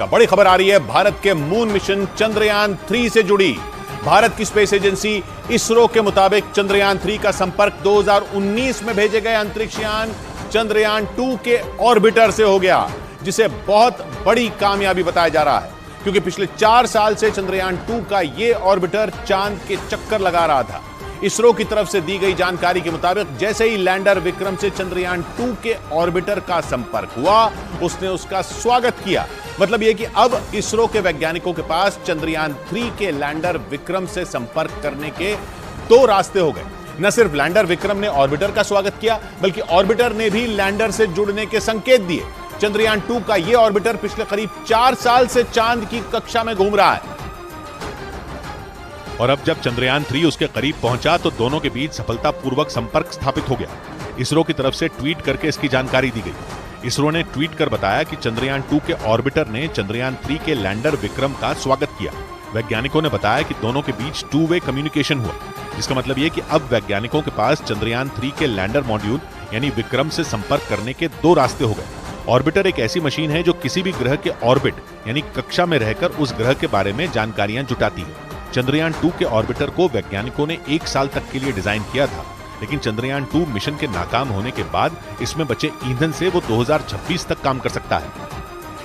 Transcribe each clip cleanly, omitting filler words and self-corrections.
बड़ी खबर आ रही है भारत के मून मिशन चंद्रयान 3 से जुड़ी। भारत की स्पेस एजेंसी इसरो के मुताबिक चंद्रयान 3 का संपर्क 2019 में भेजे गए अंतरिक्ष यान चंद्रयान 2 के ऑर्बिटर से हो गया, जिसे बहुत बड़ी कामयाबी बताया जा रहा है, क्योंकि पिछले 4 साल से चंद्रयान 2 का यह ऑर्बिटर चांद के चक्कर लगा रहा था। इसरो की तरफ से दी गई जानकारी के मुताबिक जैसे ही लैंडर विक्रम से चंद्रयान 2 के ऑर्बिटर का संपर्क हुआ, उसने उसका स्वागत किया। मतलब यह कि अब इसरो के वैज्ञानिकों के पास चंद्रयान 3 के लैंडर विक्रम से संपर्क करने के 2 रास्ते हो गए। न सिर्फ लैंडर विक्रम ने ऑर्बिटर का स्वागत किया, बल्कि ऑर्बिटर ने भी लैंडर से जुड़ने के संकेत दिए। चंद्रयान 2 का यह ऑर्बिटर पिछले करीब 4 साल से चांद की कक्षा में घूम रहा है, और अब जब चंद्रयान 3 उसके करीब पहुंचा तो दोनों के बीच सफलतापूर्वक संपर्क स्थापित हो गया। इसरो की तरफ से ट्वीट करके इसकी जानकारी दी गई। इसरो ने ट्वीट कर बताया कि चंद्रयान 2 के ऑर्बिटर ने चंद्रयान 3 के लैंडर विक्रम का स्वागत किया। वैज्ञानिकों ने बताया कि दोनों के बीच 2 वे कम्युनिकेशन हुआ, जिसका मतलब यह कि अब वैज्ञानिकों के पास चंद्रयान 3 के लैंडर मॉड्यूल यानी विक्रम से संपर्क करने के 2 रास्ते हो गए। ऑर्बिटर एक ऐसी मशीन है जो किसी भी ग्रह के ऑर्बिट यानी कक्षा में रहकर उस ग्रह के बारे में जानकारियां जुटाती है। चंद्रयान 2 के ऑर्बिटर को वैज्ञानिकों ने 1 साल तक के लिए डिजाइन किया था, लेकिन चंद्रयान 2 मिशन के नाकाम होने के बाद इसमें बचे ईंधन से वो 2026 तक काम कर सकता है।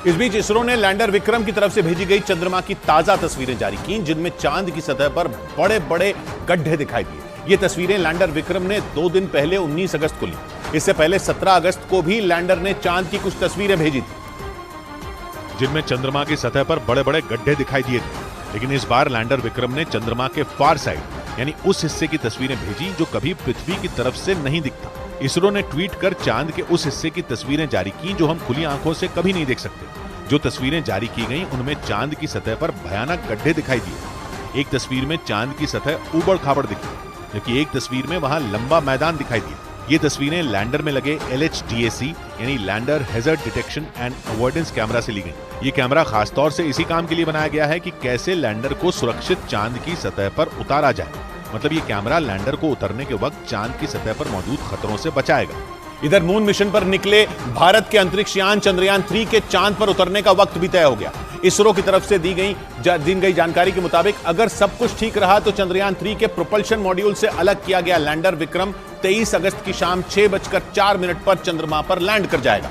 इस बीच इसरो ने लैंडर विक्रम की तरफ से भेजी गई चंद्रमा की ताजा तस्वीरें जारी की, जिनमें चांद की सतह पर बड़े बड़े गड्ढे दिखाई दिए। ये तस्वीरें लैंडर विक्रम ने 2 दिन पहले 19 अगस्त को ली। इससे पहले 17 अगस्त को भी लैंडर ने चांद की कुछ तस्वीरें भेजी थी, जिनमें चंद्रमा की सतह पर बड़े बड़े गड्ढे दिखाई दिए थे। लेकिन इस बार लैंडर विक्रम ने चंद्रमा के फार साइड यानी उस हिस्से की तस्वीरें भेजी जो कभी पृथ्वी की तरफ से नहीं दिखता। इसरो ने ट्वीट कर चांद के उस हिस्से की तस्वीरें जारी की जो हम खुली आंखों से कभी नहीं देख सकते। जो तस्वीरें जारी की गईं उनमें चांद की सतह पर भयानक गड्ढे दिखाई दिए। एक तस्वीर में चांद की सतह उबड़ खाबड़ दिखी, जबकि एक तस्वीर में वहां लंबा मैदान दिखाई दिया। ये तस्वीरें लैंडर में लगे LHDAC यानी lander hazard detection and avoidance camera से ली गई। ये कैमरा खासतौर से इसी काम के लिए बनाया गया है कि कैसे लैंडर को सुरक्षित चांद की सतह पर उतारा जाए। मतलब ये कैमरा लैंडर को उतरने के वक्त चांद की सतह पर मौजूद खतरों से बचाएगा। इधर मून मिशन पर निकले भारत के अंतरिक्ष यान चंद्रयान 3 के चांद पर उतरने का वक्त भी तय हो गया। इसरो की तरफ से दी गई जानकारी के मुताबिक अगर सब कुछ ठीक रहा तो चंद्रयान 3 के प्रोपल्शन मॉड्यूल से अलग किया गया लैंडर विक्रम 23 अगस्त की शाम 6:04 पर चंद्रमा पर लैंड कर जाएगा।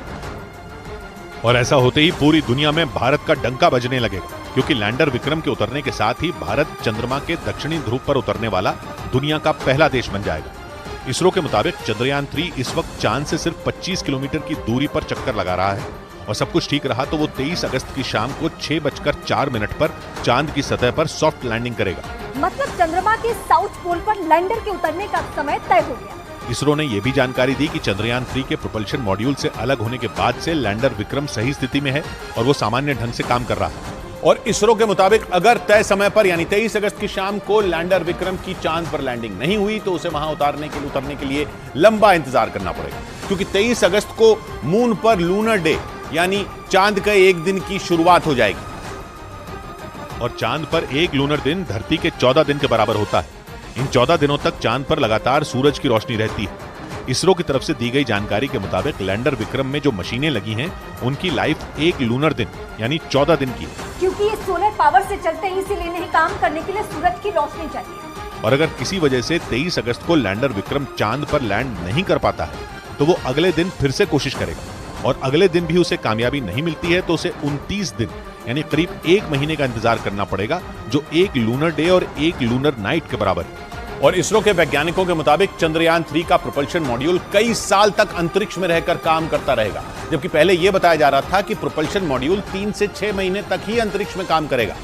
और ऐसा होते ही पूरी दुनिया में भारत का डंका बजने लगेगा, क्योंकि लैंडर विक्रम के उतरने के साथ ही भारत चंद्रमा के दक्षिणी ध्रुव पर उतरने वाला दुनिया का पहला देश बन जाएगा। इसरो के मुताबिक चंद्रयान 3 इस वक्त चांद से सिर्फ 25 किलोमीटर की दूरी पर चक्कर लगा रहा है, और सब कुछ ठीक रहा तो वो 23 अगस्त की शाम को 6:04 पर चांद की सतह पर सॉफ्ट लैंडिंग करेगा। मतलब चंद्रमा के साउथ पोल पर लैंडर के उतरने का समय तय हो गया। इसरो ने यह भी जानकारी दी कि चंद्रयान 3 के प्रोपल्शन मॉड्यूल से अलग होने के बाद से लैंडर विक्रम सही स्थिति में है और वो सामान्य ढंग से काम कर रहा है। और इसरो के मुताबिक अगर तय समय पर यानी 23 अगस्त की शाम को लैंडर विक्रम की चांद पर लैंडिंग नहीं हुई तो उसे वहां उतरने के लिए लंबा इंतजार करना पड़ेगा, क्योंकि 23 अगस्त को मून पर लूनर डे यानी चांद का एक दिन की शुरुआत हो जाएगी। और चांद पर एक लूनर दिन धरती के 14 दिन के बराबर होता है। इन 14 दिनों तक चांद पर लगातार सूरज की रोशनी रहती है। इसरो की तरफ से दी गई जानकारी के मुताबिक लैंडर विक्रम में जो मशीनें लगी हैं उनकी लाइफ एक लूनर दिन यानी 14 दिन की है। क्योंकि ये सोलर पावर से चलते हैं, इसीलिए इन्हें काम करने के लिए सूरज की रोशनी चाहिए। और अगर किसी वजह से 23 अगस्त को लैंडर विक्रम चांद पर लैंड नहीं कर पाता है तो वो अगले दिन फिर से कोशिश करेगा, और अगले दिन भी उसे कामयाबी नहीं मिलती है तो उसे 29 दिन यानी करीब 1 महीने का इंतजार करना पड़ेगा, जो एक लूनर डे और एक लूनर नाइट के बराबर है। और इसरो के वैज्ञानिकों के मुताबिक चंद्रयान 3 का प्रोपल्शन मॉड्यूल कई साल तक अंतरिक्ष में रहकर काम करता रहेगा, जबकि पहले यह बताया जा रहा था कि प्रोपल्शन मॉड्यूल 3 से 6 महीने तक ही अंतरिक्ष में काम करेगा।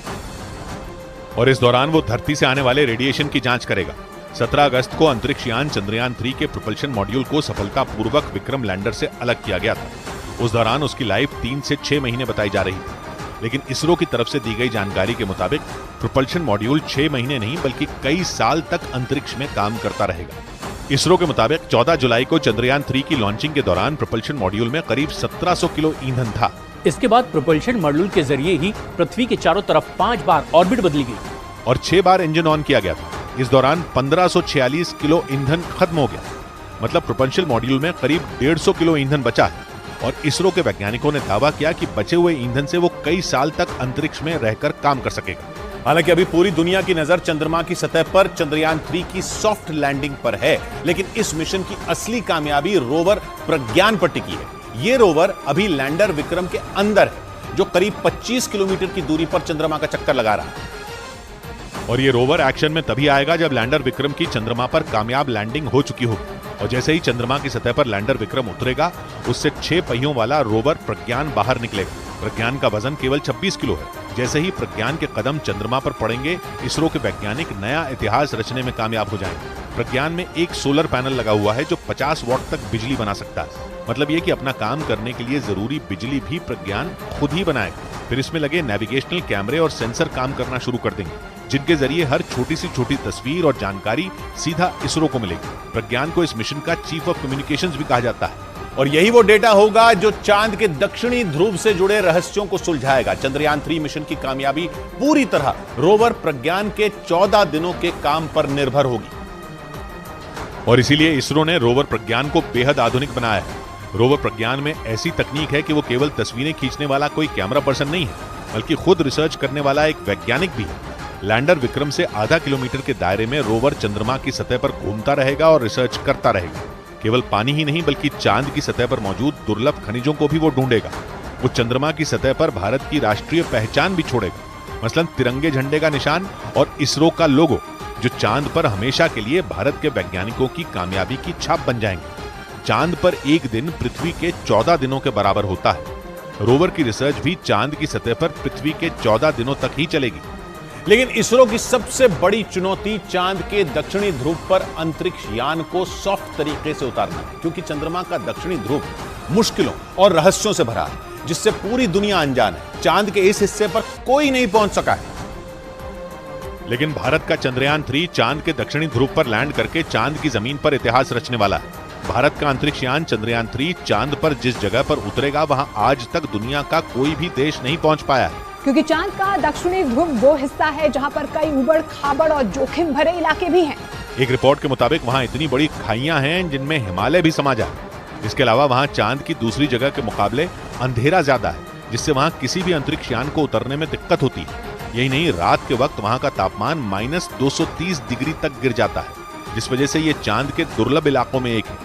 और इस दौरान वो धरती से आने वाले रेडिएशन की जांच करेगा। 17 अगस्त को अंतरिक्ष यान चंद्रयान 3 के प्रोपल्शन मॉड्यूल को सफलतापूर्वक विक्रम लैंडर से अलग किया गया था। उस दौरान उसकी लाइफ 3 से 6 महीने बताई जा रही थी, लेकिन इसरो की तरफ से दी गई जानकारी के मुताबिक प्रोपल्शन मॉड्यूल 6 महीने नहीं बल्कि कई साल तक अंतरिक्ष में काम करता रहेगा। इसरो के मुताबिक 14 जुलाई को चंद्रयान 3 की लॉन्चिंग के दौरान प्रोपल्शन मॉड्यूल में करीब 1700 किलो ईंधन था। इसके बाद प्रोपल्शन मॉड्यूल के जरिए ही पृथ्वी के चारों तरफ 5 बार ऑर्बिट बदली गई और 6 बार इंजन ऑन किया गया था। इस दौरान 1546 किलो ईंधन खत्म हो गया। मतलब प्रोपल्शन मॉड्यूल में करीब 150 किलो ईंधन बचा है और इसरो के वैज्ञानिकों ने दावा किया कि बचे हुए ईंधन से वो कई साल तक अंतरिक्ष में रहकर काम कर सकेगा। हालांकि अभी पूरी दुनिया की नजर चंद्रमा की सतह पर चंद्रयान 3 की सॉफ्ट लैंडिंग पर है, लेकिन इस मिशन की असली कामयाबी रोवर प्रज्ञान पर टिकी है। यह रोवर अभी लैंडर विक्रम के अंदर है, जो करीब 25 किलोमीटर की दूरी पर चंद्रमा का चक्कर लगा रहा है। और ये रोवर एक्शन में तभी आएगा जब लैंडर विक्रम की चंद्रमा पर कामयाब लैंडिंग हो चुकी होगी। और जैसे ही चंद्रमा की सतह पर लैंडर विक्रम उतरेगा, उससे 6 पहियों वाला रोवर प्रज्ञान बाहर निकलेगा। प्रज्ञान का वजन केवल 26 किलो है। जैसे ही प्रज्ञान के कदम चंद्रमा पर पड़ेंगे, इसरो के वैज्ञानिक नया इतिहास रचने में कामयाब हो जाएंगे। प्रज्ञान में एक सोलर पैनल लगा हुआ है जो 50 वॉट तक बिजली बना सकता है। मतलब ये कि अपना काम करने के लिए जरूरी बिजली भी प्रज्ञान खुद ही बनाएगा। फिर इसमें लगे नेविगेशनल कैमरे और सेंसर काम करना शुरू कर देंगे, जिनके जरिए हर छोटी से छोटी तस्वीर और जानकारी सीधा इसरो को मिलेगी। प्रज्ञान को इस मिशन का चीफ ऑफ कम्युनिकेशंस भी कहा जाता है। और यही वो डेटा होगा जो चांद के दक्षिणी ध्रुव से जुड़े रहस्यों को सुलझाएगा। चंद्रयान 3 मिशन की कामयाबी पूरी तरह रोवर प्रज्ञान के 14 दिनों के काम पर निर्भर होगी। और इसीलिए इसरो ने रोवर प्रज्ञान को बेहद आधुनिक बनाया है। रोवर प्रज्ञान में ऐसी तकनीक है कि वो केवल तस्वीरें खींचने वाला कोई कैमरा पर्सन नहीं है, बल्कि खुद रिसर्च करने वाला एक वैज्ञानिक भी है। लैंडर विक्रम से आधा किलोमीटर के दायरे में रोवर चंद्रमा की सतह पर घूमता रहेगा और रिसर्च करता रहेगा। केवल पानी ही नहीं, बल्कि चांद की सतह पर मौजूद दुर्लभ खनिजों को भी वो ढूंढेगा। वो चंद्रमा की सतह पर भारत की राष्ट्रीय पहचान भी छोड़ेगा, मसलन तिरंगे झंडे का निशान और इसरो का लोगो, जो चांद पर हमेशा के लिए भारत के वैज्ञानिकों की कामयाबी की छाप बन जाएंगे। चांद पर एक दिन पृथ्वी के 14 दिनों के बराबर होता है। रोवर की रिसर्च भी चांद की सतह पर पृथ्वी के 14 दिनों तक ही चलेगी। लेकिन इसरो की सबसे बड़ी चुनौती चांद के दक्षिणी ध्रुव पर अंतरिक्ष यान को सॉफ्ट तरीके से उतारना है, क्योंकि चंद्रमा का दक्षिणी ध्रुव मुश्किलों और रहस्यों से भरा है, जिससे पूरी दुनिया अनजान है। चांद के इस हिस्से पर कोई नहीं पहुंच सका है। लेकिन भारत का चंद्रयान 3 चांद के दक्षिणी ध्रुव पर लैंड करके चांद की जमीन पर इतिहास रचने वाला है। भारत का अंतरिक्ष यान चंद्रयान 3 चांद पर जिस जगह पर उतरेगा, वहां आज तक दुनिया का कोई भी देश नहीं पहुंच पाया है। क्योंकि चांद का दक्षिणी ध्रुव वो हिस्सा है जहां पर कई उबड़ खाबड़ और जोखिम भरे इलाके भी हैं। एक रिपोर्ट के मुताबिक वहां इतनी बड़ी खाइयां हैं जिनमें हिमालय भी समा जाए। इसके अलावा वहां चांद की दूसरी जगह के मुकाबले अंधेरा ज्यादा है, जिससे वहां किसी भी अंतरिक्ष यान को उतरने में दिक्कत होती है। यही नहीं, रात के वक्त वहां का तापमान -230 डिग्री तक गिर जाता है, जिस वजह से ये चांद के दुर्लभ इलाकों में एक है।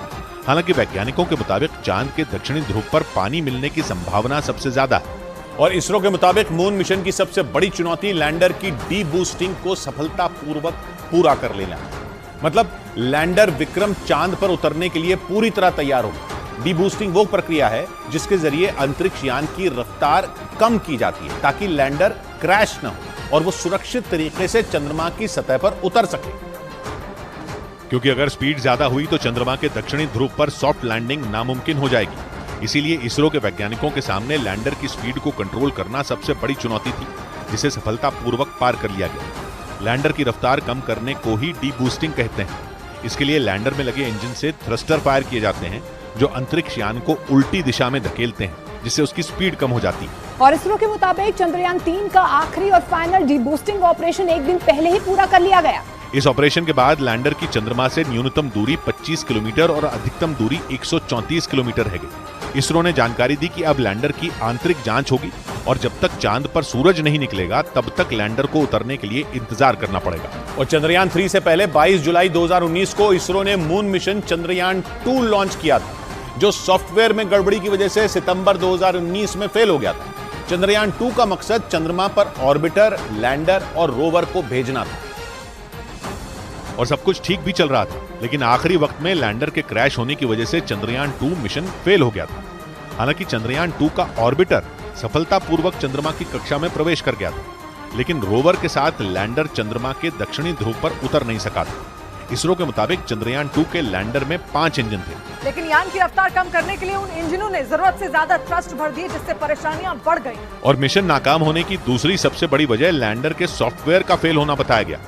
हालांकि वैज्ञानिकों के मुताबिक चांद के दक्षिणी ध्रुव पर पानी मिलने की संभावना सबसे ज्यादा है। और इसरो के मुताबिक मून मिशन की सबसे बड़ी चुनौती लैंडर की डी बूस्टिंग को सफलतापूर्वक पूरा कर लेना है। मतलब लैंडर विक्रम चांद पर उतरने के लिए पूरी तरह तैयार होगा। डी बूस्टिंग वो प्रक्रिया है जिसके जरिए अंतरिक्ष यान की रफ्तार कम की जाती है, ताकि लैंडर क्रैश न हो और वो सुरक्षित तरीके से चंद्रमा की सतह पर उतर सके। क्योंकि अगर स्पीड ज्यादा हुई तो चंद्रमा के दक्षिणी ध्रुव पर सॉफ्ट लैंडिंग नामुमकिन हो जाएगी। इसीलिए इसरो के वैज्ञानिकों के सामने लैंडर की स्पीड को कंट्रोल करना सबसे बड़ी चुनौती थी, जिसे सफलतापूर्वक पार कर लिया गया। लैंडर की रफ्तार कम करने को ही डी बूस्टिंग कहते हैं। इसके लिए लैंडर में लगे इंजन से थ्रस्टर फायर किए जाते हैं, जो अंतरिक्ष यान को उल्टी दिशा में धकेलते हैं, जिससे उसकी स्पीड कम हो जाती है। और इसरो के मुताबिक चंद्रयान 3 का आखिरी और फाइनल डी बूस्टिंग ऑपरेशन एक दिन पहले ही पूरा कर लिया गया। इस ऑपरेशन के बाद लैंडर की चंद्रमा से न्यूनतम दूरी 25 किलोमीटर और अधिकतम दूरी 134 किलोमीटर है गई। इसरो ने जानकारी दी कि अब लैंडर की आंतरिक जांच होगी और जब तक चांद पर सूरज नहीं निकलेगा तब तक लैंडर को उतरने के लिए इंतजार करना पड़ेगा। और चंद्रयान 3 से पहले 22 जुलाई 2019 को इसरो ने मून मिशन चंद्रयान 2 लॉन्च किया था, जो सॉफ्टवेयर में गड़बड़ी की वजह से सितंबर 2019 में फेल हो गया था। चंद्रयान 2 का मकसद चंद्रमा पर ऑर्बिटर, लैंडर और रोवर को भेजना था। और सब कुछ ठीक भी चल रहा था, लेकिन आखिरी वक्त में लैंडर के क्रैश होने की वजह से चंद्रयान 2 मिशन फेल हो गया था। हालांकि चंद्रयान 2 का ऑर्बिटर सफलतापूर्वक चंद्रमा की कक्षा में प्रवेश कर गया था, लेकिन रोवर के साथ लैंडर चंद्रमा के दक्षिणी ध्रुव पर उतर नहीं सका था। इसरो के मुताबिक चंद्रयान 2 के लैंडर में 5 इंजन थे, लेकिन यान की रफ्तार कम करने के लिए उन इंजनों ने जरूरत से ज्यादा थ्रस्ट भर दिए, जिससे परेशानियां बढ़ गई। और मिशन नाकाम होने की दूसरी सबसे बड़ी वजह लैंडर के सॉफ्टवेयर का फेल होना बताया गया।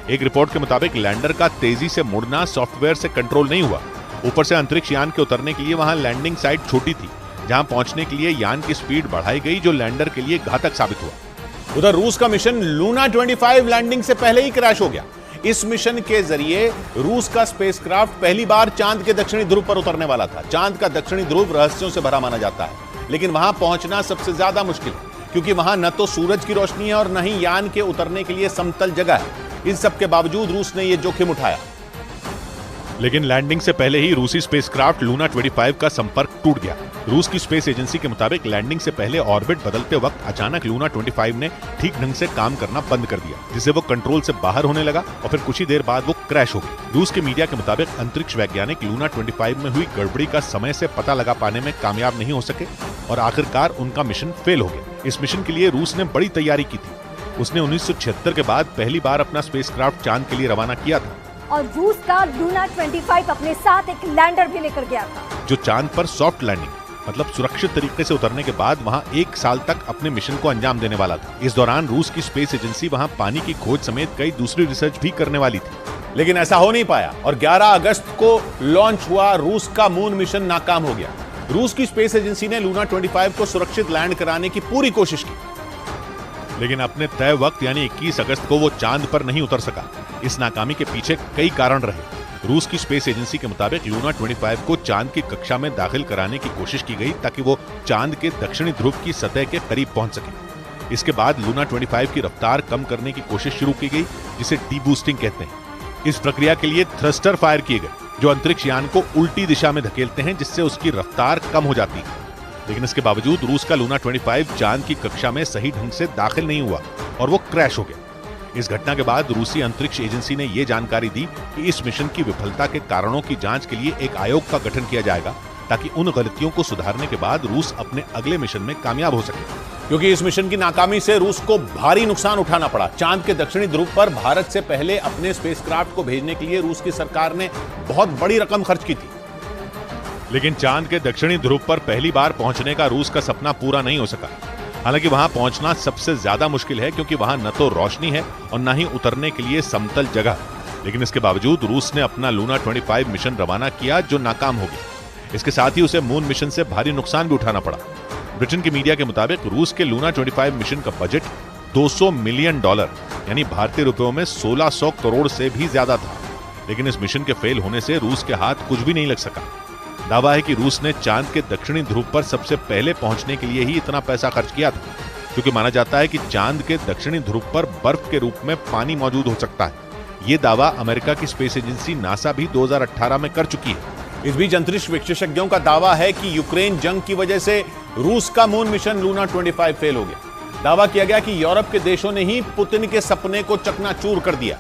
एक रिपोर्ट के मुताबिक लैंडर का तेजी से मुड़ना सॉफ्टवेयर से कंट्रोल नहीं हुआ। ऊपर से अंतरिक्ष यान के उतरने के लिए वहां लैंडिंग साइट छोटी थी, जहां पहुंचने के लिए यान की स्पीड बढ़ाई गई, जो लैंडर के लिए घातक साबित हुआ। उधर रूस का मिशन लूना 25 लैंडिंग से पहले ही क्रैश हो गया। इस मिशन के जरिए रूस का स्पेसक्राफ्ट पहली बार चांद के दक्षिणी ध्रुव पर उतरने वाला था। चांद का दक्षिणी ध्रुव रहस्यों से भरा माना जाता है, लेकिन वहां पहुंचना सबसे ज्यादा मुश्किल है, क्योंकि वहां न तो सूरज की रोशनी है और न ही यान के उतरने के लिए समतल जगह है। इन सब के बावजूद रूस ने यह जोखिम उठाया। लेकिन लैंडिंग से पहले ही रूसी स्पेसक्राफ्ट लूना 25 का संपर्क टूट गया। रूस की स्पेस एजेंसी के मुताबिक लैंडिंग से पहले ऑर्बिट बदलते वक्त अचानक लूना 25 ने ठीक ढंग से काम करना बंद कर दिया, जिससे वो कंट्रोल से बाहर होने लगा और फिर कुछ ही देर बाद वो क्रैश हो गई। रूस के मीडिया के मुताबिक अंतरिक्ष वैज्ञानिक लूना 25 में हुई गड़बड़ी का समय से पता लगा पाने में कामयाब नहीं हो सके और आखिरकार उनका मिशन फेल हो गया। इस मिशन के लिए रूस ने बड़ी तैयारी की थी। उसने 1976 के बाद पहली बार अपना स्पेसक्राफ्ट चांद के लिए रवाना किया था और रूस का लूना 25 अपने साथ एक लैंडर भी लेकर गया था, जो चांद पर सॉफ्ट लैंडिंग मतलब सुरक्षित तरीके से उतरने के बाद वहां 1 साल तक अपने मिशन को अंजाम देने वाला था। इस दौरान रूस की स्पेस एजेंसी वहां पानी की खोज समेत कई दूसरी रिसर्च भी करने वाली थी, लेकिन ऐसा हो नहीं पाया और 11 अगस्त को लॉन्च हुआ रूस का मून मिशन नाकाम हो गया। रूस की स्पेस एजेंसी ने लूना 25 को सुरक्षित लैंड कराने की पूरी कोशिश की, लेकिन अपने तय वक्त यानी 21 अगस्त को वो चांद पर नहीं उतर सका। इस नाकामी के पीछे कई कारण रहे। रूस की स्पेस एजेंसी के मुताबिक लूना 25 को चांद की कक्षा में दाखिल कराने की कोशिश की गई ताकि वो चांद के दक्षिणी ध्रुव की सतह के करीब पहुंच सके। इसके बाद लूना 25 की रफ्तार कम करने की कोशिश शुरू की गई, जिसे डीबूस्टिंग कहते हैं। इस प्रक्रिया के लिए थ्रस्टर फायर किए गए, जो अंतरिक्ष यान को उल्टी दिशा में धकेलते हैं, जिससे उसकी रफ्तार कम हो जाती है। लेकिन इसके बावजूद रूस का लूना 25 चांद की कक्षा में सही ढंग से दाखिल नहीं हुआ और वो क्रैश हो गया। इस घटना के बाद रूसी अंतरिक्ष एजेंसी ने यह जानकारी दी कि इस मिशन की विफलता के कारणों की जांच के लिए एक आयोग का गठन किया जाएगा, ताकि उन गलतियों को सुधारने के बाद रूस अपने अगले मिशन में कामयाब हो सके। क्योंकि इस मिशन की नाकामी से रूस को भारी नुकसान उठाना पड़ा। चांद के दक्षिणी ध्रुव पर भारत से पहले अपने स्पेसक्राफ्ट को भेजने के लिए रूस की सरकार ने बहुत बड़ी रकम खर्च की थी, लेकिन चांद के दक्षिणी ध्रुव पर पहली बार पहुंचने का रूस का सपना पूरा नहीं हो सका। हालांकि वहां पहुंचना सबसे ज्यादा मुश्किल है, क्योंकि वहां न तो रोशनी है और न ही उतरने के लिए समतल जगह। लेकिन इसके बावजूद रूस ने अपना लूना 25 मिशन रवाना किया, जो नाकाम हो गया। इसके साथ ही उसे मून मिशन से भारी नुकसान भी उठाना पड़ा। ब्रिटेन की मीडिया के मुताबिक रूस के लूना 25 मिशन का बजट $200 मिलियन यानी भारतीय रुपयों में 1600 करोड़ से भी ज्यादा था। लेकिन इस मिशन के फेल होने से रूस के हाथ कुछ भी नहीं लग सका। दावा है कि रूस ने चांद के दक्षिणी ध्रुव पर सबसे पहले पहुंचने के लिए ही इतना पैसा खर्च किया था, क्योंकि माना जाता है कि चांद के दक्षिणी ध्रुव पर बर्फ के रूप में पानी मौजूद हो सकता है। यह दावा अमेरिका की स्पेस एजेंसी नासा भी 2018 में कर चुकी है। इस बीच अंतरिक्ष विशेषज्ञों का दावा है कि यूक्रेन जंग की वजह से रूस का मून मिशन लूना 25 फेल हो गया। दावा किया गया कि यूरोप के देशों ने ही पुतिन के सपने को चकनाचूर कर दिया,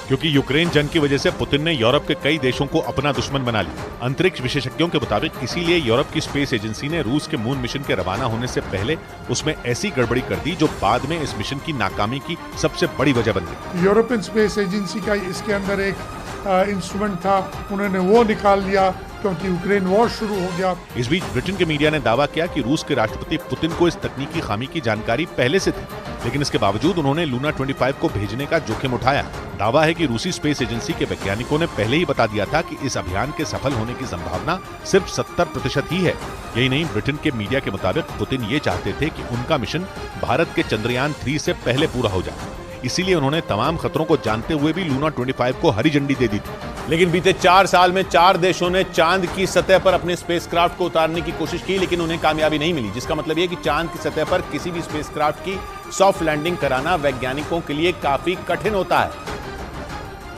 क्योंकि यूक्रेन जंग की वजह से पुतिन ने यूरोप के कई देशों को अपना दुश्मन बना लिया। अंतरिक्ष विशेषज्ञों के मुताबिक इसीलिए यूरोप की स्पेस एजेंसी ने रूस के मून मिशन के रवाना होने से पहले उसमें ऐसी गड़बड़ी कर दी, जो बाद में इस मिशन की नाकामी की सबसे बड़ी वजह बन गई। यूरोपियन स्पेस एजेंसी का इसके अंदर एक इंस्ट्रूमेंट था, उन्होंने वो निकाल लिया क्योंकि यूक्रेन वॉर शुरू हो गया। इस बीच ब्रिटेन के मीडिया ने दावा किया कि रूस के राष्ट्रपति पुतिन को इस तकनीकी खामी की जानकारी पहले से थी, लेकिन इसके बावजूद उन्होंने लूना 25 को भेजने का जोखिम उठाया। दावा है कि रूसी स्पेस एजेंसी के वैज्ञानिकों ने पहले ही बता दिया था कि इस अभियान के सफल होने की संभावना सिर्फ 70% ही है। यही नहीं, ब्रिटेन के मीडिया के मुताबिक पुतिन ये चाहते थे कि उनका मिशन भारत के चंद्रयान 3 से पहले पूरा हो जाए। इसीलिए उन्होंने तमाम खतरों को जानते हुए भी लूना 25 को हरी झंडी दे दी थी। लेकिन बीते 4 साल में 4 देशों ने चांद की सतह पर अपने स्पेसक्राफ्ट को उतारने की कोशिश की, लेकिन उन्हें कामयाबी नहीं मिली, जिसका मतलब यह कि चांद की सतह पर किसी भी स्पेसक्राफ्ट की सॉफ्ट लैंडिंग कराना वैज्ञानिकों के लिए काफी कठिन होता है,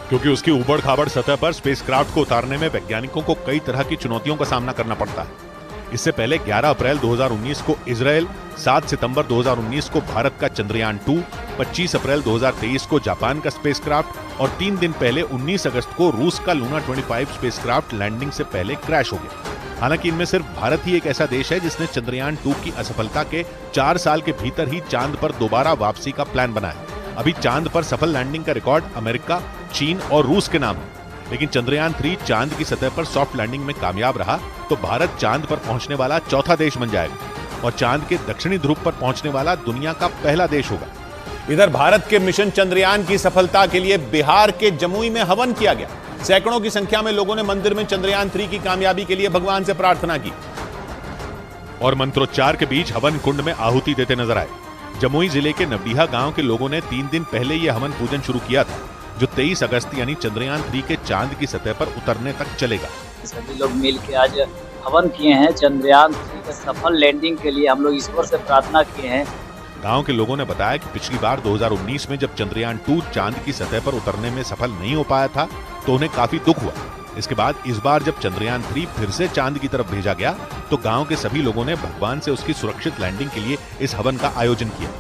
क्योंकि उसकी उबड़-खाबड़ सतह पर स्पेसक्राफ्ट को उतारने में वैज्ञानिकों को कई तरह की चुनौतियों का सामना करना पड़ता है। इससे पहले 11 अप्रैल 2019 को इजराइल, 7 सितंबर 2019 को भारत का चंद्रयान 2, 25 अप्रैल 2023 को जापान का स्पेसक्राफ्ट और 3 दिन पहले 19 अगस्त को रूस का लूना 25 स्पेसक्राफ्ट लैंडिंग से पहले क्रैश हो गया। हालांकि इनमें सिर्फ भारत ही एक ऐसा देश है जिसने चंद्रयान 2 की असफलता के 4 साल के भीतर ही चांद पर दोबारा वापसी का प्लान बनाया। अभी चांद पर सफल लैंडिंग का रिकॉर्ड अमेरिका, चीन और रूस के नाम है। लेकिन चंद्रयान 3 चांद की सतह पर सॉफ्ट लैंडिंग में कामयाब रहा तो भारत चांद पर पहुंचने वाला चौथा देश बन जाएगा और चांद के दक्षिणी ध्रुव पर पहुंचने वाला दुनिया का पहला देश होगा। इधर भारत के मिशन चंद्रयान की सफलता के लिए बिहार के जमुई में हवन किया गया। सैकड़ों की संख्या में लोगों ने मंदिर में चंद्रयान 3 की कामयाबी के लिए भगवान से प्रार्थना की और मंत्रोच्चार के बीच हवन कुंड में आहुति देते नजर आए। जमुई जिले के नवडीहा गांव के लोगों ने 3 दिन पहले ये हवन पूजन शुरू किया था, जो 23 अगस्त यानी चंद्रयान 3 के चांद की सतह पर उतरने तक चलेगा। सभी लोग मिल के आज हवन किए हैं। चंद्रयान 3 के सफल लैंडिंग के लिए हम लोग ईश्वर से प्रार्थना किए हैं। गांव के लोगों ने बताया कि पिछली बार 2019 में जब चंद्रयान 2 चांद की सतह पर उतरने में सफल नहीं हो पाया था तो उन्हें काफी दुख हुआ। इसके बाद इस बार जब चंद्रयान 3 फिर से चांद की तरफ भेजा गया तो गांव के सभी लोगों ने भगवान से उसकी सुरक्षित लैंडिंग के लिए इस हवन का आयोजन किया।